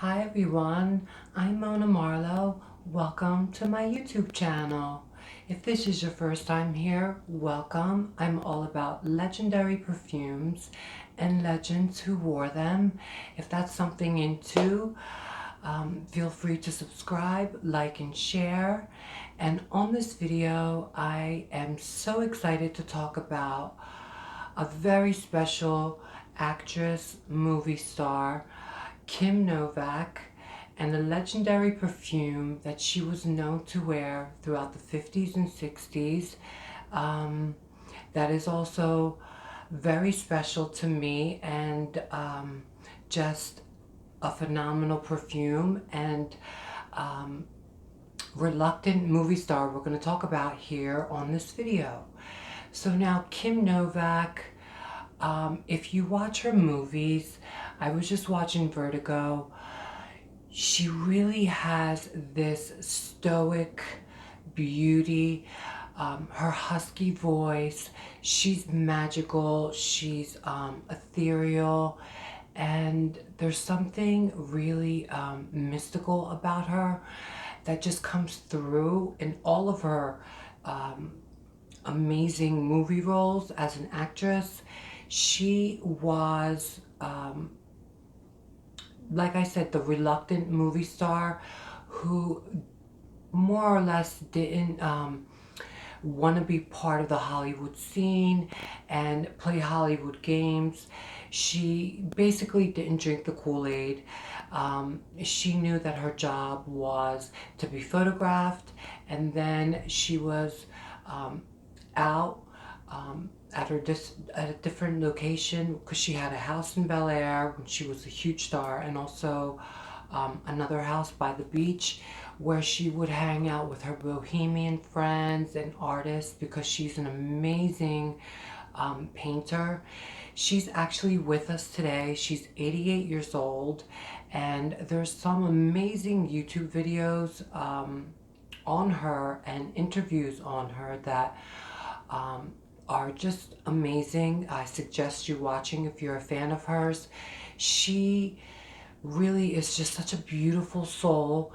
Hi everyone, I'm Mona Marlowe. Welcome to my YouTube channel. If this is your first time here, welcome. I'm all about legendary perfumes and legends who wore them. If that's something into, feel free to subscribe, like, and share. And on this video, I am so excited to talk about a very special actress, movie star, Kim Novak, and the legendary perfume that she was known to wear throughout the 50s and 60s. That is also very special to me and just a phenomenal perfume and reluctant movie star we're going to talk about here on this video. So now Kim Novak, if you watch her movies, I was just watching Vertigo. She really has this stoic beauty, her husky voice. She's magical, she's ethereal, and there's something really mystical about her that just comes through in all of her amazing movie roles as an actress. She was, like I said, the reluctant movie star who more or less didn't want to be part of the Hollywood scene and play Hollywood games. She basically didn't drink the Kool-Aid. She knew that her job was to be photographed, and then she was out at a different location because she had a house in Bel Air when she was a huge star, and also another house by the beach where she would hang out with her bohemian friends and artists because she's an amazing painter. She's actually with us today. She's 88 years old, and there's some amazing YouTube videos on her and interviews on her that are just amazing. I suggest you watching if you're a fan of hers. She really is just such a beautiful soul.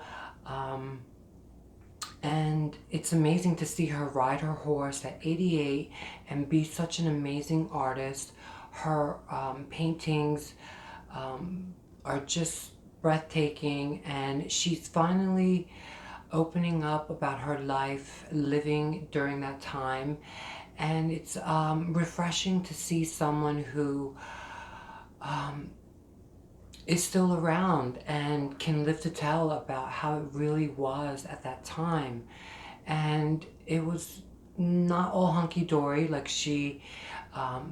And it's amazing to see her ride her horse at 88 and be such an amazing artist. Her paintings are just breathtaking, and she's finally opening up about her life living during that time. And it's refreshing to see someone who is still around and can live to tell about how it really was at that time. And it was not all hunky-dory like she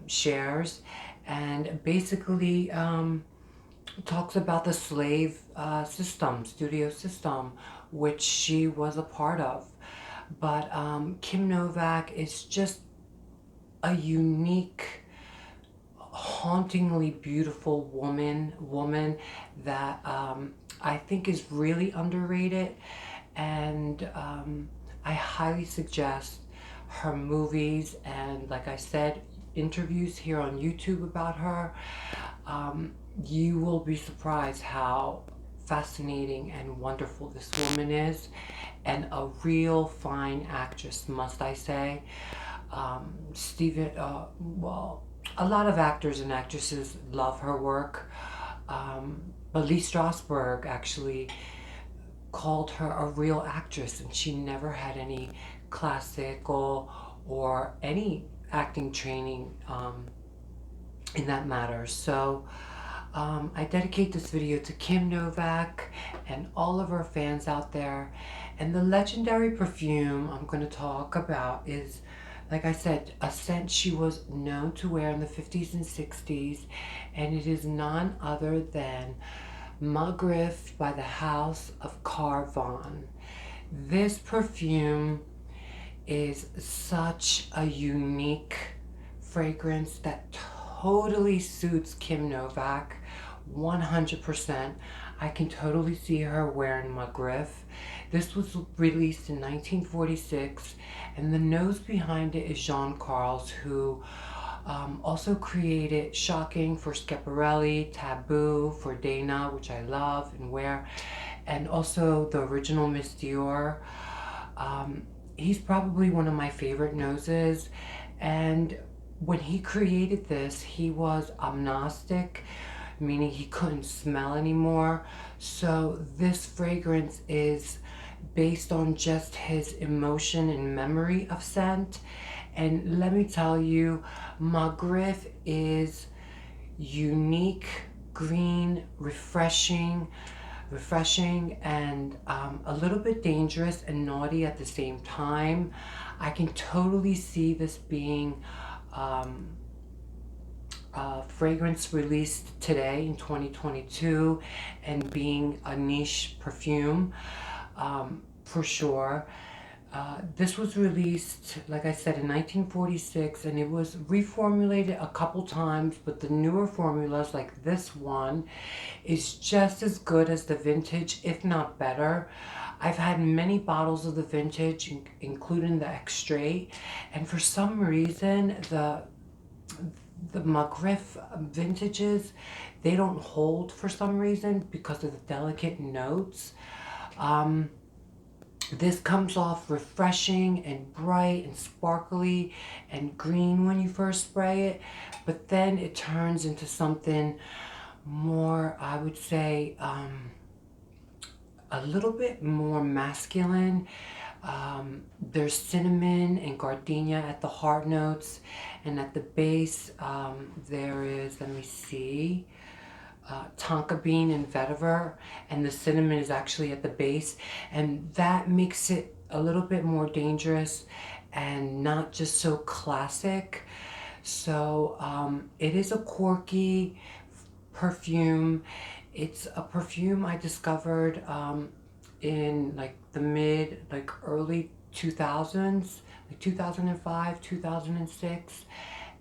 shares, and basically talks about the slave system, studio system, which she was a part of. But Kim Novak is just a unique, hauntingly beautiful woman that I think is really underrated, and I highly suggest her movies and, like I said, interviews here on YouTube about her. You will be surprised how fascinating and wonderful this woman is, and a real fine actress, must I say. Well, a lot of actors and actresses love her work, but Lee Strasberg actually called her a real actress, and she never had any classical or any acting training in that matter. So I dedicate this video to Kim Novak and all of her fans out there. And the legendary perfume I'm going to talk about is, like I said, a scent she was known to wear in the 50s and 60s, and it is none other than Mugriff by the House of Carvon. This perfume is such a unique fragrance that totally suits Kim Novak 100%. I can totally see her wearing Mugriff. This was released in 1946, and the nose behind it is Jean Carles, who Also created Shocking for Schiaparelli, Taboo for Dana, which I love and wear, and also the original Miss Dior. He's probably one of my favorite noses, and when he created this, he was agnostic, meaning he couldn't smell anymore. So this fragrance is based on just his emotion and memory of scent. And let me tell you, Magritte is unique, green, refreshing, and a little bit dangerous and naughty at the same time. I can totally see this being a fragrance released today in 2022 and being a niche perfume, for sure. This was released, like I said, in 1946, and it was reformulated a couple times, but the newer formulas, like this one, is just as good as the vintage, if not better. I've had many bottles of the vintage, including the extrait, and for some reason, the Magritte vintages, they don't hold for some reason because of the delicate notes. This comes off refreshing and bright and sparkly and green when you first spray it, but then it turns into something more, I would say, a little bit more masculine. There's cinnamon and gardenia at the heart notes, and at the base there is, let me see, tonka bean and vetiver, and the cinnamon is actually at the base, and that makes it a little bit more dangerous and not just so classic. So it is a quirky perfume. It's a perfume I discovered in like the early 2000s, like 2005, 2006,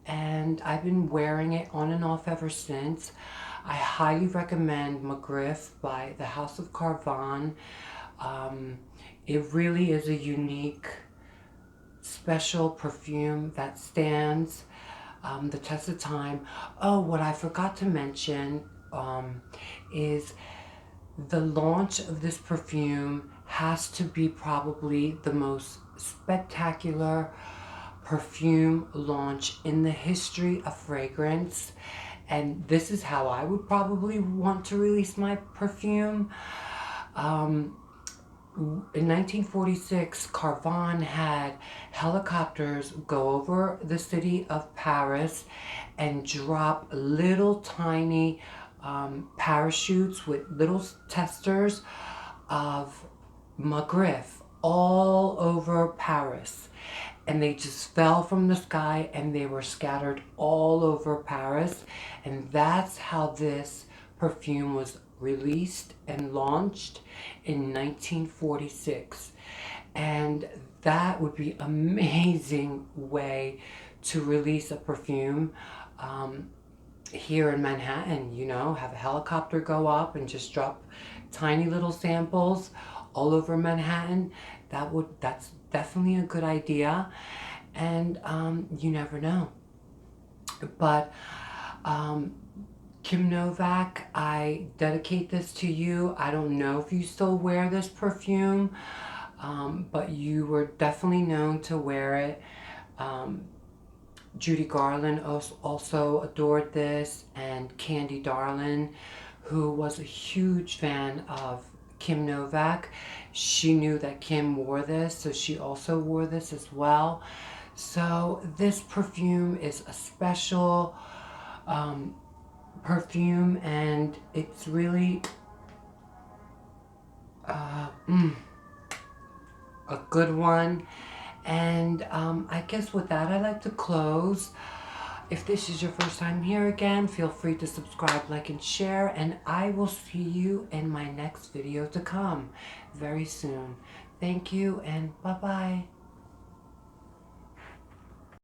and I've been wearing it on and off ever since. I highly recommend Magritte by the House of Carvan. It really is a unique, special perfume that stands the test of time. Oh, what I forgot to mention is the launch of this perfume has to be probably the most spectacular perfume launch in the history of fragrance. And this is how I would probably want to release my perfume. In 1946, Carvan had helicopters go over the city of Paris and drop little tiny parachutes with little testers of Magritte all over Paris. And they just fell from the sky and they were scattered all over Paris. And that's how this perfume was released and launched in 1946. And that would be an amazing way to release a perfume here in Manhattan, you know, have a helicopter go up and just drop tiny little samples all over Manhattan. That's definitely a good idea, and you never know. But Kim Novak, I dedicate this to you. I don't know if you still wear this perfume, but you were definitely known to wear it. Judy Garland also adored this, and Candy Darlin, who was a huge fan of Kim Novak. She knew that Kim wore this, so she also wore this as well. So this perfume is a special perfume, and it's really a good one. And I guess with that, I'd like to close. If this is your first time here again, feel free to subscribe, like, and share. And I will see you in my next video to come very soon. Thank you, and bye-bye.